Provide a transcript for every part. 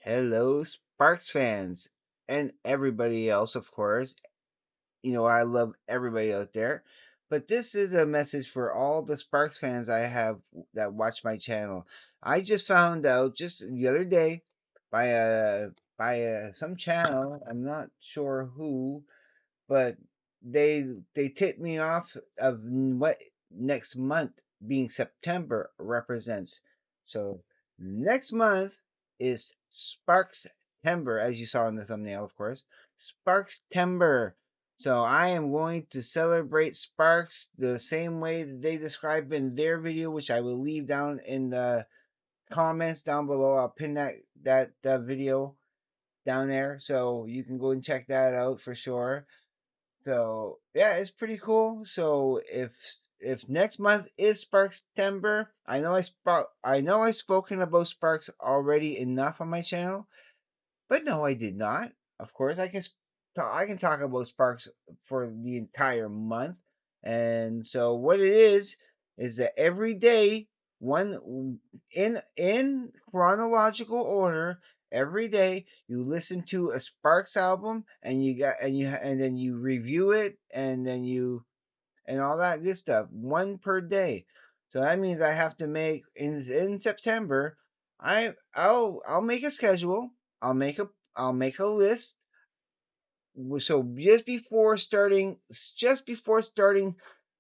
Hello, Sparks fans, and everybody else, of course. I love everybody out there. But this is a message for all the Sparks fans I have that watch my channel. I just found out just the other day by some channel. I'm not sure who, but they tipped me off of what next month being September represents. So next month is Sparkstember, as you saw in the thumbnail, of course. Sparkstember. So I am going to celebrate Sparks the same way that they described in their video, which I will leave down in the comments down below. I'll pin that video down there, so you can go and check that out for sure. So yeah, it's pretty cool. So if next month is Sparkstember, I know I've spoken about Sparks already enough on my channel, but no, I did not. Of course, I can talk about Sparks for the entire month. And so what it is that every day, one in chronological order, every day you listen to a Sparks album and and then you review it and then you and all that good stuff. One per day. So that means I have to make in September. I'll make a schedule. I'll make a I'll make a list. So just before starting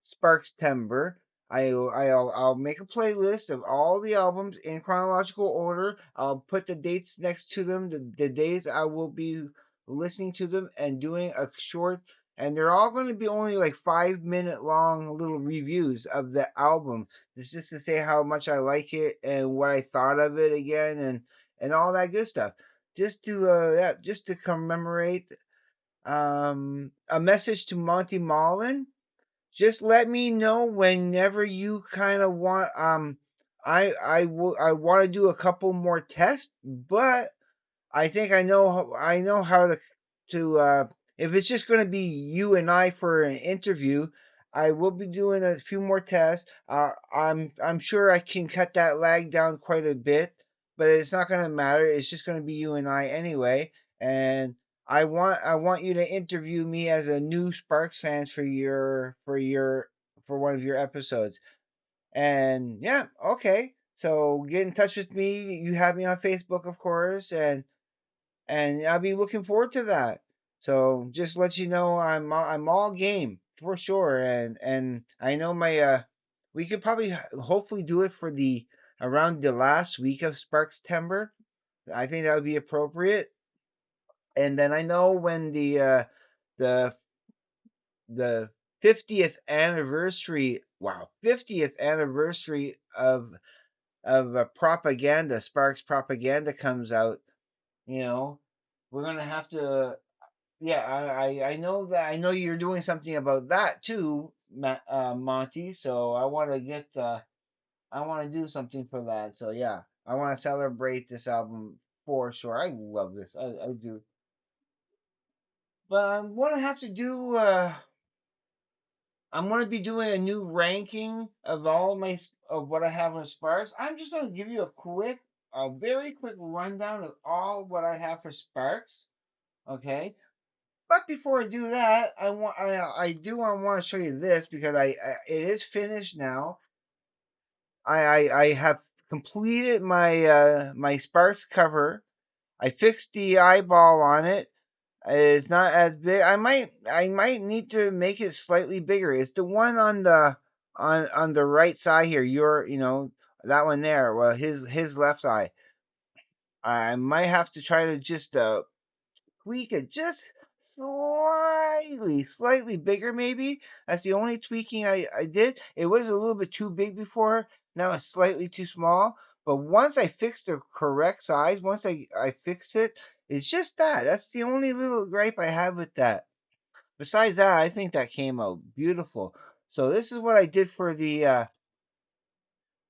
Sparkstember, I'll make a playlist of all the albums in chronological order. I'll put the dates next to them, the days I will be listening to them and doing a short, and they're all going to be only like 5 minute long little reviews of the album. It's just to say how much I like it and what I thought of it again and all that good stuff. Just to commemorate a message to Monty Mullen. Just let me know whenever you kind of want. I want to do a couple more tests, but I think I know how to if it's just going to be you and I for an interview, I will be doing a few more tests. I'm sure I can cut that lag down quite a bit, but it's not going to matter. It's just going to be you and I anyway. And I want you to interview me as a new Sparks fan for one of your episodes. And yeah, okay. So get in touch with me. You have me on Facebook, of course, and I'll be looking forward to that. So just let you know I'm all game for sure, and I know my we could probably hopefully do it for the around the last week of Sparkstember. I think that would be appropriate. And then I know when the the 50th anniversary, wow, 50th anniversary of propaganda, Sparks propaganda comes out, you know, we're gonna have to. Yeah, I know that. I know you're doing something about that too, Monty. So I want to do something for that. So yeah, I want to celebrate this album for sure. I love this. I do. But what I have to do, I'm gonna be doing a new ranking of of what I have on Sparks. I'm just gonna give you a very quick rundown of all what I have for Sparks. Okay. But before I do that, I do want to show you this because it is finished now. I have completed my sparse cover. I fixed the eyeball on it. It's not as big. I might need to make it slightly bigger. It's the one on the right side here. That one there. Well, his left eye. I might have to try to just tweak it just slightly bigger maybe. That's the only tweaking I did. It was a little bit too big before. Now it's slightly too small. But once I fix the correct size, once I fix it, it's just that. That's the only little gripe I have with that. Besides that, I think that came out beautiful. So this is what I did for it,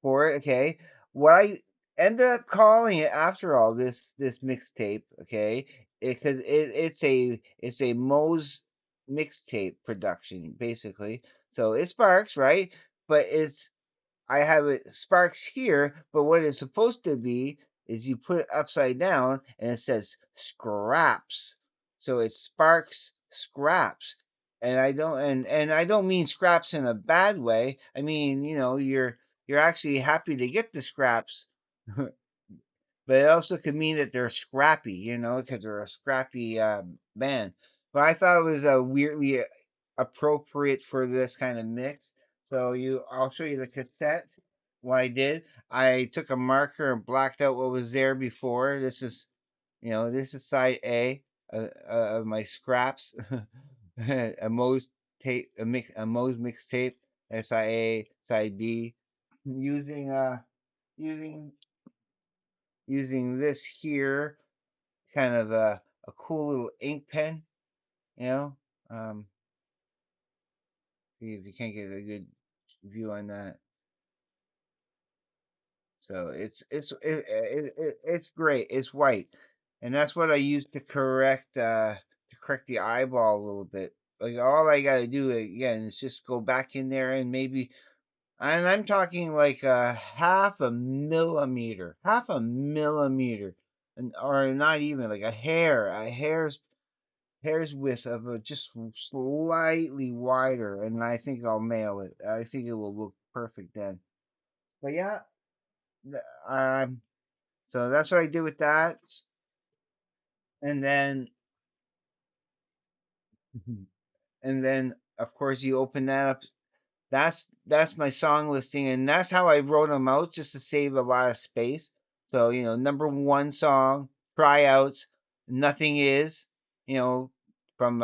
okay? What I ended up calling it after all this mixtape, okay? It's a Moe's mixtape production basically. So it sparks, right? But it's I have it sparks here, but what it's supposed to be is you put it upside down and it says scraps. So it's Sparks Scraps. And I don't mean scraps in a bad way. I mean, you're actually happy to get the scraps. But it also could mean that they're scrappy, because they're a scrappy band. But I thought it was weirdly appropriate for this kind of mix. I'll show you the cassette. What I did, I took a marker and blacked out what was there before. This is side A of my scraps, a Moe's tape, a Moe's mixtape, SIA, side B, using using using this here, kind of a cool little ink pen, you know. Um, See if you can't get a good view on that. So it's great. It's white, and that's what I use to correct the eyeball a little bit. Like all I gotta do again is just go back in there and maybe, and I'm talking like a half a millimeter, and or not even like a hair's width of just slightly wider, and I think I'll nail it. I think it will look perfect then. But yeah, um, so that's what I did with that, and then and then of course you open that up. That's my song listing, and that's how I wrote them out just to save a lot of space. So number one song, tryouts, nothing is, you know, from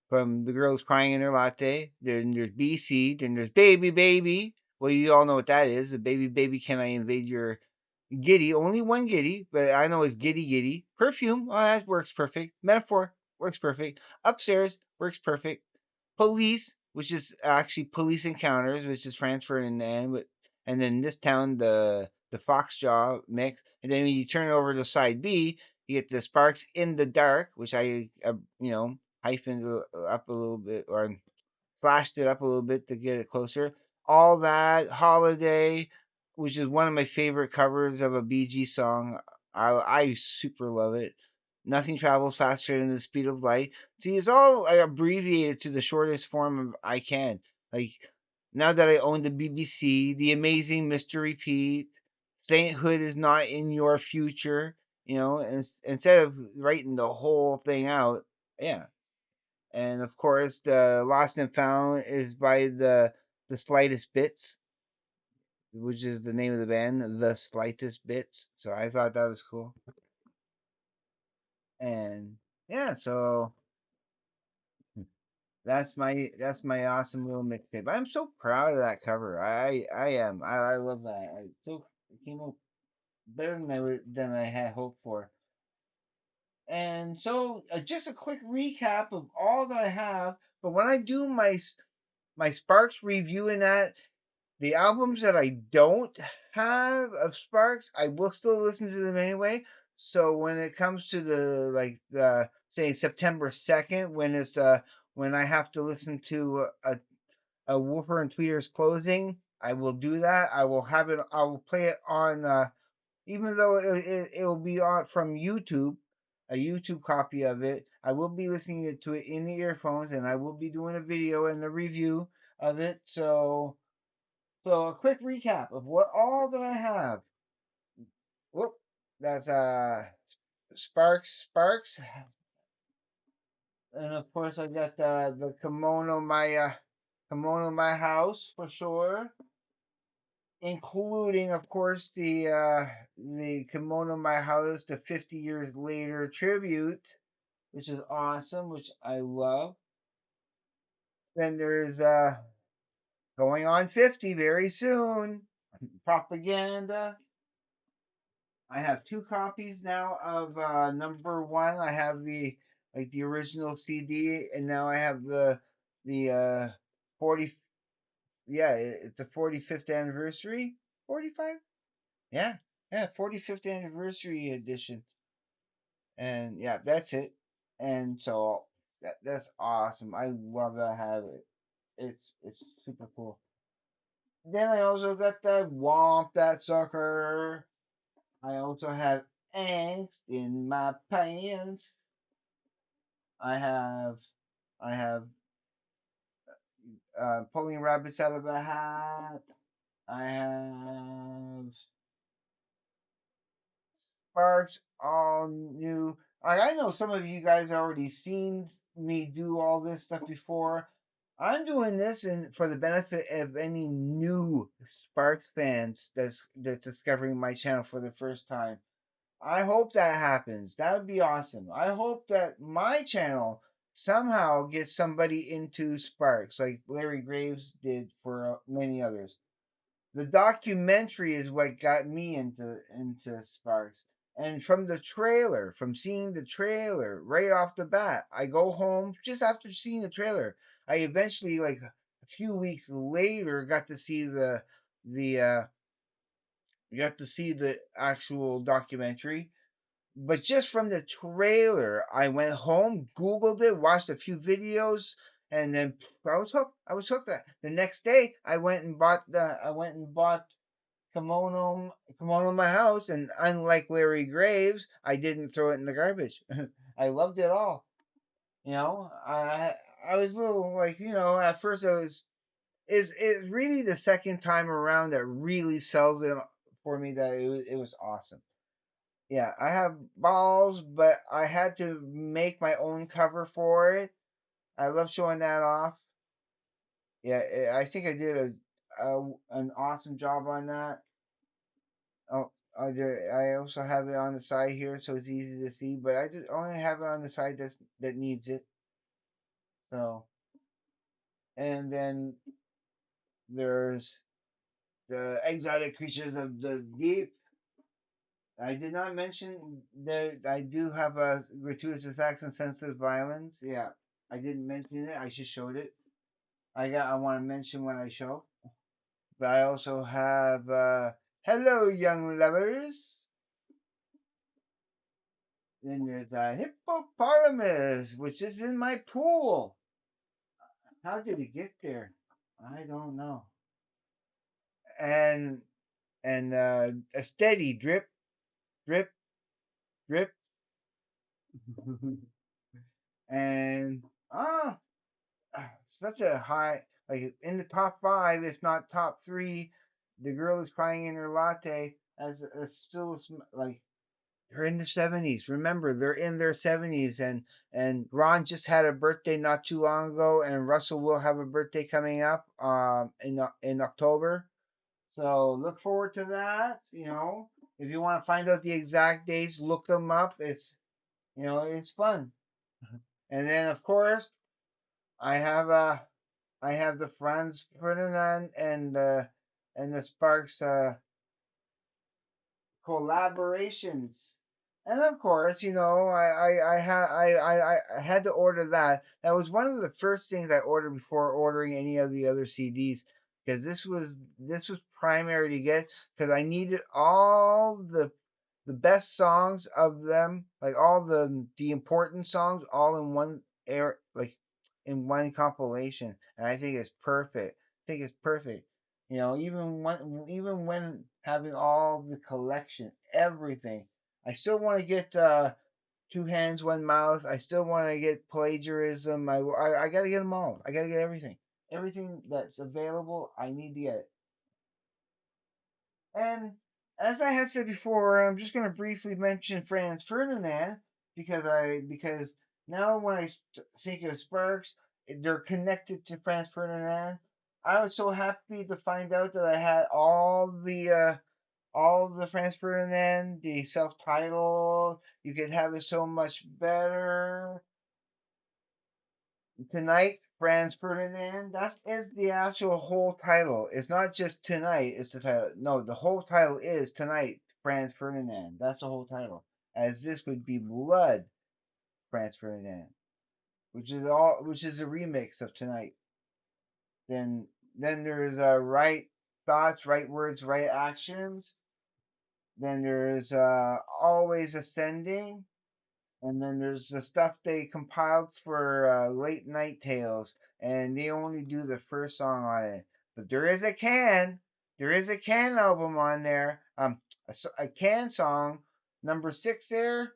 from the girls crying in their latte. Then there's BC. Then there's baby baby. Well, you all know what that is. The baby baby, can I invade your Giddy, only one Giddy, but I know it's Giddy Giddy. Perfume, oh, that works perfect. Metaphor works perfect. Upstairs works perfect. Police, which is actually Police Encounters, which is Franz Ferdinand, and then this town the Foxjaw mix, and then when you turn over to side B, you get the Sparks in the Dark, which I hyphened up a little bit or flashed it up a little bit to get it closer. All That, Holiday, which is one of my favorite covers of a BG song. I super love it. Nothing travels faster than the speed of light. See, it's all abbreviated to the shortest form of I can. Like, now that I own the BBC, The Amazing Mr. Repeat, Sainthood is not in your future, and instead of writing the whole thing out, yeah, and of course, the Lost and Found is by the Slightest Bits, which is the name of the band, the Slightest Bits. So I thought that was cool. And yeah, so that's my awesome little mixtape. I'm so proud of that cover. I am. I love that. It came out better than I had hoped for. And so, just a quick recap of all that I have. But when I do my Sparks review in that, the albums that I don't have of Sparks, I will still listen to them anyway. So when it comes to the say September 2nd, when I have to listen to a Woofer and Tweeter's closing, I will do that. I will have it. I will play it on, even though it will be on from YouTube, a YouTube copy of it. I will be listening to it in the earphones, and I will be doing a video and a review of it. So a quick recap of what all that I have. Whoop, that's Sparks, and of course I got the kimono my house for sure, including of course the kimono my house, the 50 years later tribute, which is awesome, which I love. Then there's going on 50 very soon, propaganda. I have two copies now of number one. I have the original CD, and now I have the 40. Yeah, it's the 45th anniversary. 45? Yeah, yeah, 45th anniversary edition. And yeah, that's it. And so that's awesome. I love that I have it. It's super cool. Then I also got that Womp That Sucker. I also have angst in my pants. I have I have pulling rabbits out of a hat. I have Sparks all new. I know some of you guys already seen me do all this stuff before. I'm doing this for the benefit of any new Sparks fans that's discovering my channel for the first time. I hope that happens. That would be awesome. I hope that my channel somehow gets somebody into Sparks like Larry Graves did for many others. The documentary is what got me into Sparks. And from the trailer, from seeing the trailer right off the bat, I go home just after seeing the trailer. I eventually, like a few weeks later, the got to see the actual documentary. But just from the trailer, I went home, Googled it, watched a few videos, and then I was hooked. I was hooked. The next day, I went and bought kimono in my house, and unlike Larry Graves, I didn't throw it in the garbage. I loved it all. You know, I was a little like, at first I was is it really the second time around that really sells it for me that it was awesome. Yeah, I have balls, but I had to make my own cover for it. I love showing that off. Yeah, I think I did an awesome job on that. Oh, I also have it on the side here, so it's easy to see. But I just only have it on the side that needs it. So, and then there's the exotic creatures of the deep. I did not mention that I do have a gratuitous acts and sensitive violence. Yeah, I didn't mention it. I just showed it. I want to mention when I show. But I also have hello young lovers. Then there's a hippopotamus, which is in my pool. How did it get there? I don't know. And a steady drip, drip, drip, and ah, such a high, like in the top five, if not top three. The girl is crying in her latte as still like they're in their 70s. Remember, they're in their 70s, and Ron just had a birthday not too long ago, and Russell will have a birthday coming up in October. So look forward to that. If you want to find out the exact dates, look them up. It's fun. And then of course I have I have the Franz Ferdinand and the Sparks collaborations. And of course, I had to order that. That was one of the first things I ordered before ordering any of the other CDs because this was primary to get because I needed all the best songs of them, like all the important songs, all in one air, like in one compilation, and I think it's perfect. I think it's perfect. Even when having all the collection, everything, I still want to get two hands, one mouth. I still want to get plagiarism. I gotta get them all. I gotta get everything. Everything that's available, I need to get it. And as I had said before, I'm just going to briefly mention Franz Ferdinand because now when I think of Sparks, they're connected to Franz Ferdinand. I was so happy to find out that I had all the Franz Ferdinand, the self-titled. You could have it so much better. Tonight, Franz Ferdinand. That is the actual whole title. It's not just tonight. It's the title. No, the whole title is tonight, Franz Ferdinand. That's the whole title. As this would be Blood, Franz Ferdinand, which is a remix of tonight. Then there's right thoughts, right words, right actions. Then there's always ascending. And then there's the stuff they compiled for Late Night Tales, and they only do the first song on it. But there is a Can album on there. a can song. Number six there.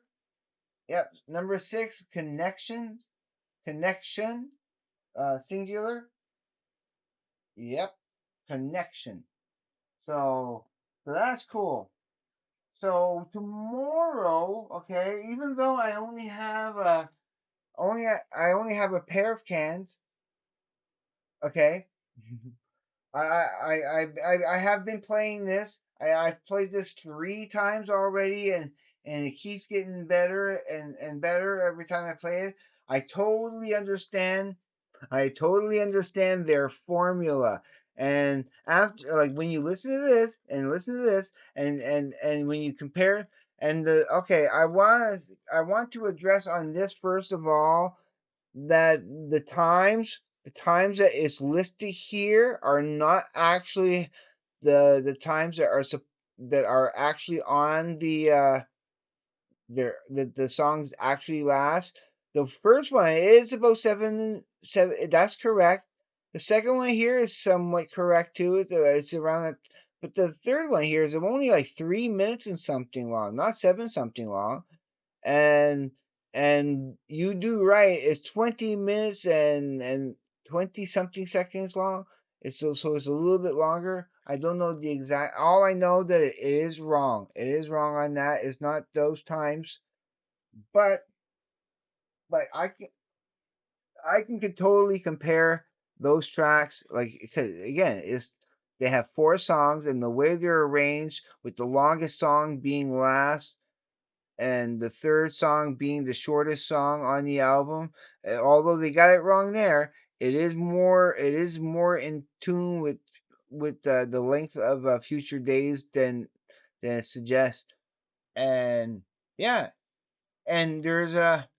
Yep, number six, connection, singular. Yep, connection. So, so that's cool. So tomorrow, okay, even though I only have I only have a pair of cans, okay. I have been playing this. I've played this three times already, and it keeps getting better and better every time I play it. I totally understand. I totally understand their formula. And after, like, when you listen to this and listen to this, and when you compare, and the okay, I want to address on this first of all that the times that is listed here are not actually the times that that are actually on the songs actually last. The first one is about seven. That's correct. The second one here is somewhat correct too. It's around that, but the third one here is only like 3 minutes and something long, not seven something long. And you do right. It's 20 minutes and 20 something seconds long. So it's a little bit longer. I don't know the exact. All I know that it is wrong. It is wrong on that. It's not those times, but I can totally compare those tracks. Like, because again, it's they have four songs, and the way they're arranged, with the longest song being last and the third song being the shortest song on the album. Although they got it wrong there, it is more in tune with the length of Future Days than it suggests. And yeah, and there's a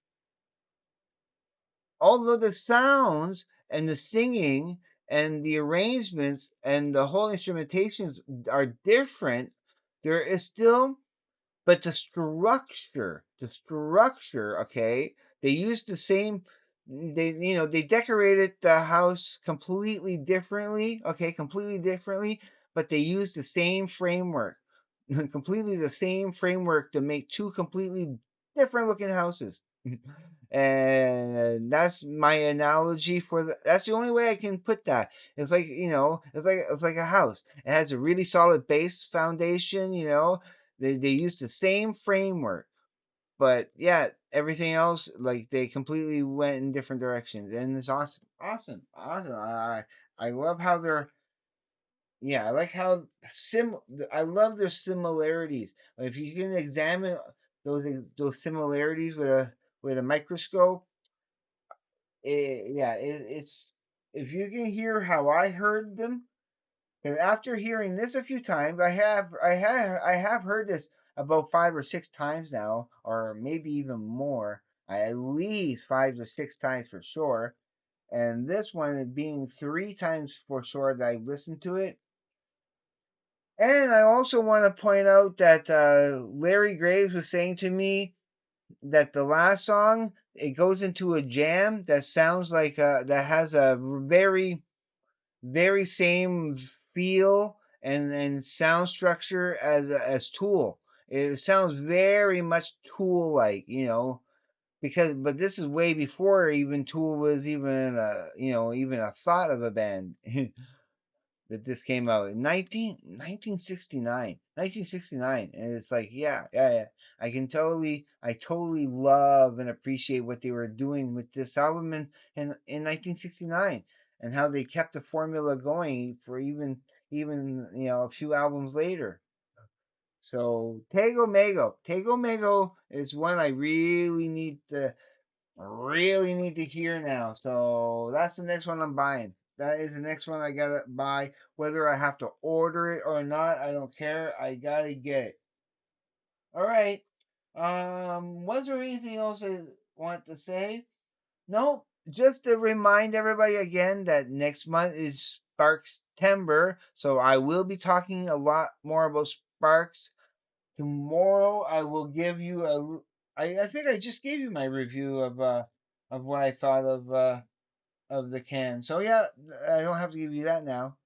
although the sounds and the singing and the arrangements and the whole instrumentations are different, there is still but the structure, okay, they used the same. They decorated the house completely differently, okay, completely differently, but they used the same framework, completely the same framework to make two completely different looking houses. And that's my analogy for that's the only way I can put that. It's like, it's like a house. It has a really solid base foundation, they use the same framework, but yeah, everything else, like, they completely went in different directions, and it's awesome, awesome, awesome. I love how they're yeah, I like how sim. I love their similarities. If you can examine those similarities with a microscope, it's if you can hear how I heard them. And after hearing this a few times, I have heard this about 5 or 6 times now, or maybe even more. At least 5 or 6 times for sure. And this one being 3 times for sure that I've listened to it. And I also want to point out that Larry Graves was saying to me that the last song, it goes into a jam that sounds like that has a very same feel and sound structure as Tool. It sounds very much Tool like, because but this is way before even Tool was even even a thought of a band. That this came out in 1969, and it's like, yeah, I totally love and appreciate what they were doing with this album in 1969, and how they kept the formula going for even a few albums later. So Tego Mago is one I really need to hear now. So that's the next one I'm buying. That is the next one I gotta buy. Whether I have to order it or not, I don't care. I gotta get it. All right. Was there anything else I want to say? No, just to remind everybody again that next month is Sparkstember, so I will be talking a lot more about Sparks. Tomorrow I will give you I think I just gave you my review of what I thought of the can. So yeah, I don't have to give you that now.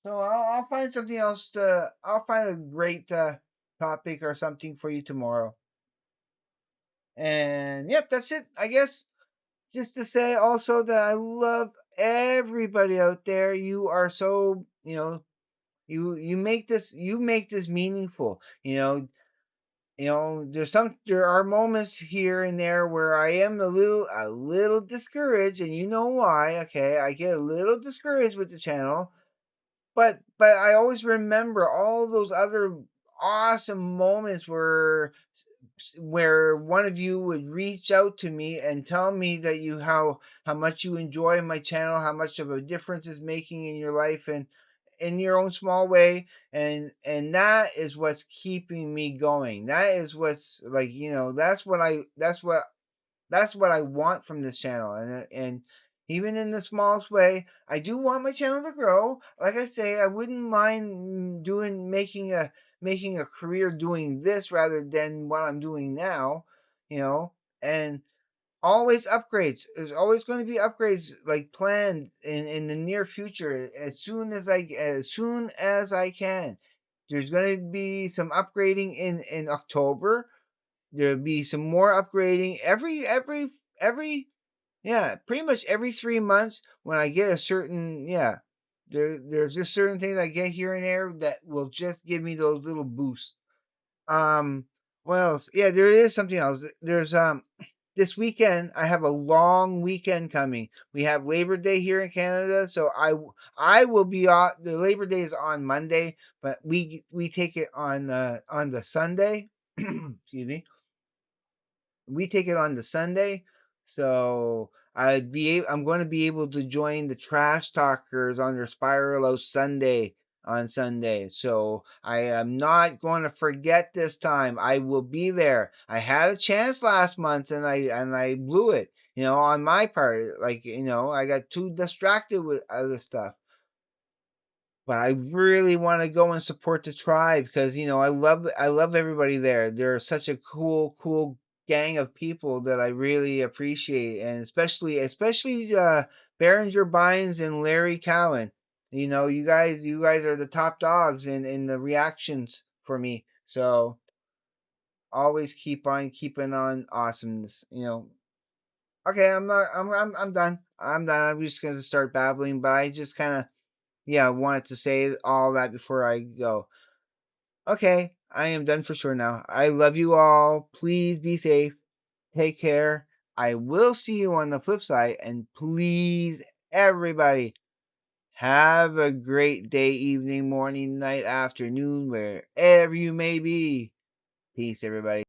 So I'll find something else to I'll find a great topic or something for you tomorrow. And yep, that's it. I guess just to say also that I love everybody out there. You are so, you make this meaningful. There are moments here and there where I am a little discouraged, and you know why. Okay, I get a little discouraged with the channel, but I always remember all those other awesome moments where one of you would reach out to me and tell me that you how much you enjoy my channel, how much of a difference it's making in your life and in your own small way, and that is what's keeping me going. That is what's like, that's what I want from this channel. And even in the smallest way, I do want my channel to grow. Like I say, I wouldn't mind doing making a career doing this rather than what I'm doing now, you know. And always upgrades. There's always going to be upgrades like planned in the near future as soon as I can. There's going to be some upgrading in October. There'll be some more upgrading every yeah, pretty much every 3 months when I get a certain there's just certain things I get here and there that will just give me those little boosts. Um, what else? Yeah, there is something else. There's this weekend I have a long weekend coming. We have Labor Day here in Canada, so I will be on the Labor Day is on Monday, but we take it on the Sunday. Excuse me, we take it on the Sunday. So I'm going to be able to join the trash talkers on their Spiral Out Sunday on Sunday. So I am not going to forget this time. I will be there. I had a chance last month and I blew it. On my part, like I got too distracted with other stuff. But I really want to go and support the tribe because I love everybody there. They're such a cool gang of people that I really appreciate, and especially Berenger Bynes and Larry Cowan. You guys are the top dogs in the reactions for me. So always keep on keeping on awesomeness. Okay, I'm done. I'm done. I'm just gonna start babbling, but I just kind of yeah, I wanted to say all that before I go. Okay, I am done for sure now. I love you all. Please be safe. Take care. I will see you on the flip side. And please, everybody, have a great day, evening, morning, night, afternoon, wherever you may be. Peace, everybody.